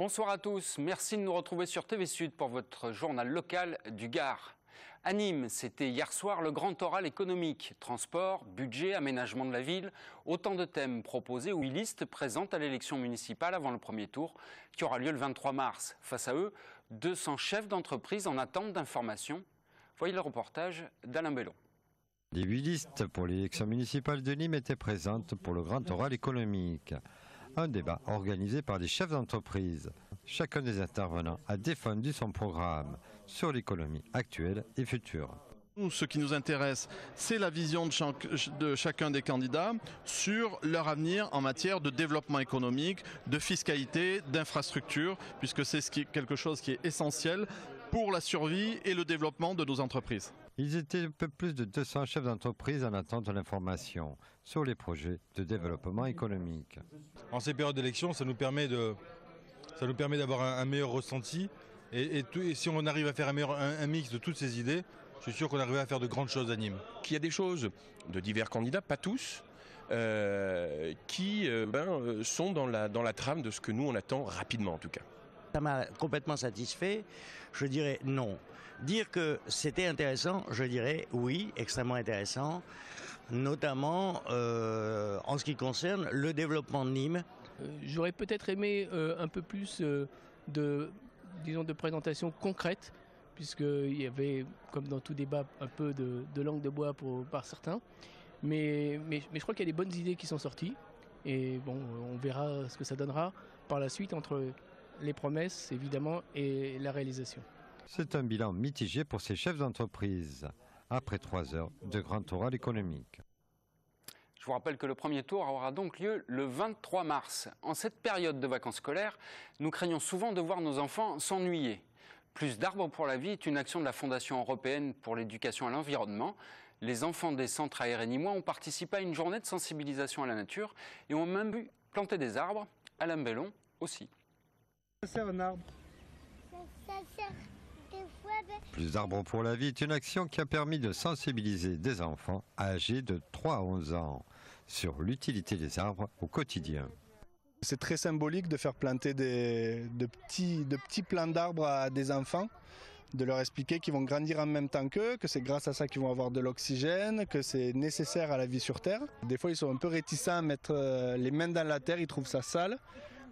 Bonsoir à tous, merci de nous retrouver sur TV Sud pour votre journal local du Gard. À Nîmes, c'était hier soir le grand oral économique. Transport, budget, aménagement de la ville, autant de thèmes proposés où une liste présente à l'élection municipale avant le premier tour qui aura lieu le 23 mars. Face à eux, 200 chefs d'entreprise en attente d'informations. Voyez le reportage d'Alain Bellon. Les 8 listes pour l'élection municipale de Nîmes étaient présentes pour le grand oral économique. Un débat organisé par des chefs d'entreprise. Chacun des intervenants a défendu son programme sur l'économie actuelle et future. Nous, ce qui nous intéresse, c'est la vision de chacun des candidats sur leur avenir en matière de développement économique, de fiscalité, d'infrastructure, puisque c'est quelque chose qui est essentiel pour la survie et le développement de nos entreprises. Ils étaient un peu plus de 200 chefs d'entreprise en attente de l'information sur les projets de développement économique. En ces périodes d'élection, ça nous permet d'avoir un meilleur ressenti et si on arrive à faire un mix de toutes ces idées, je suis sûr qu'on arrive à faire de grandes choses à Nîmes. Il y a des choses de divers candidats, pas tous, qui sont dans la trame de ce que nous on attend rapidement en tout cas. Ça m'a complètement satisfait, je dirais non. Dire que c'était intéressant, je dirais oui, extrêmement intéressant, notamment en ce qui concerne le développement de Nîmes. J'aurais peut-être aimé un peu plus de présentation concrète, puisqu'il y avait, comme dans tout débat, un peu de langue de bois par certains. Mais je crois qu'il y a des bonnes idées qui sont sorties. Et bon, on verra ce que ça donnera par la suite entre les promesses, évidemment, et la réalisation. C'est un bilan mitigé pour ces chefs d'entreprise, après 3 heures de grand oral économique. Je vous rappelle que le premier tour aura donc lieu le 23 mars. En cette période de vacances scolaires, nous craignons souvent de voir nos enfants s'ennuyer. Plus d'arbres pour la vie est une action de la Fondation européenne pour l'éducation à l'environnement. Les enfants des centres aérés nîmois ont participé à une journée de sensibilisation à la nature et ont même pu planter des arbres. Alain Bellon aussi. Ça sert un arbre. Ça sert des fois... Plus d'arbres pour la vie est une action qui a permis de sensibiliser des enfants âgés de 3 à 11 ans sur l'utilité des arbres au quotidien. C'est très symbolique de faire planter de petits plants d'arbres à des enfants, de leur expliquer qu'ils vont grandir en même temps qu'eux, que c'est grâce à ça qu'ils vont avoir de l'oxygène, que c'est nécessaire à la vie sur Terre. Des fois, ils sont un peu réticents à mettre les mains dans la terre, ils trouvent ça sale.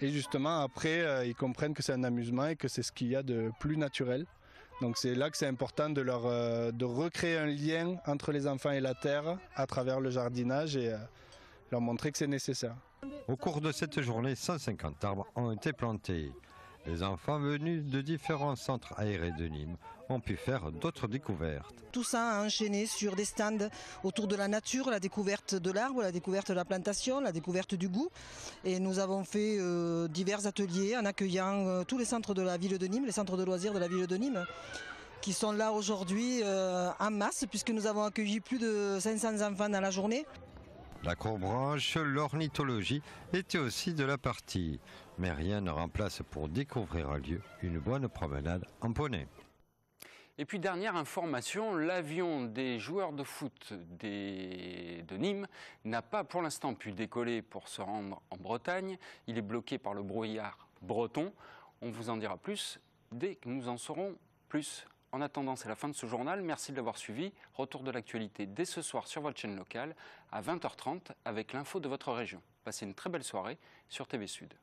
Et justement, après, ils comprennent que c'est un amusement et que c'est ce qu'il y a de plus naturel. Donc c'est là que c'est important de recréer un lien entre les enfants et la terre à travers le jardinage et leur montrer que c'est nécessaire. Au cours de cette journée, 150 arbres ont été plantés. Les enfants venus de différents centres aérés de Nîmes ont pu faire d'autres découvertes. Tout ça a enchaîné sur des stands autour de la nature, la découverte de l'arbre, la découverte de la plantation, la découverte du goût. Et nous avons fait divers ateliers en accueillant tous les centres de la ville de Nîmes, les centres de loisirs de la ville de Nîmes, qui sont là aujourd'hui en masse, puisque nous avons accueilli plus de 500 enfants dans la journée. La courbe-branche, l'ornithologie était aussi de la partie. Mais rien ne remplace pour découvrir un lieu une bonne promenade en poney. Et puis dernière information, l'avion des joueurs de foot de Nîmes n'a pas pour l'instant pu décoller pour se rendre en Bretagne. Il est bloqué par le brouillard breton. On vous en dira plus dès que nous en saurons plus. En attendant, c'est la fin de ce journal. Merci de l'avoir suivi. Retour de l'actualité dès ce soir sur votre chaîne locale à 20h30 avec l'info de votre région. Passez une très belle soirée sur TV Sud.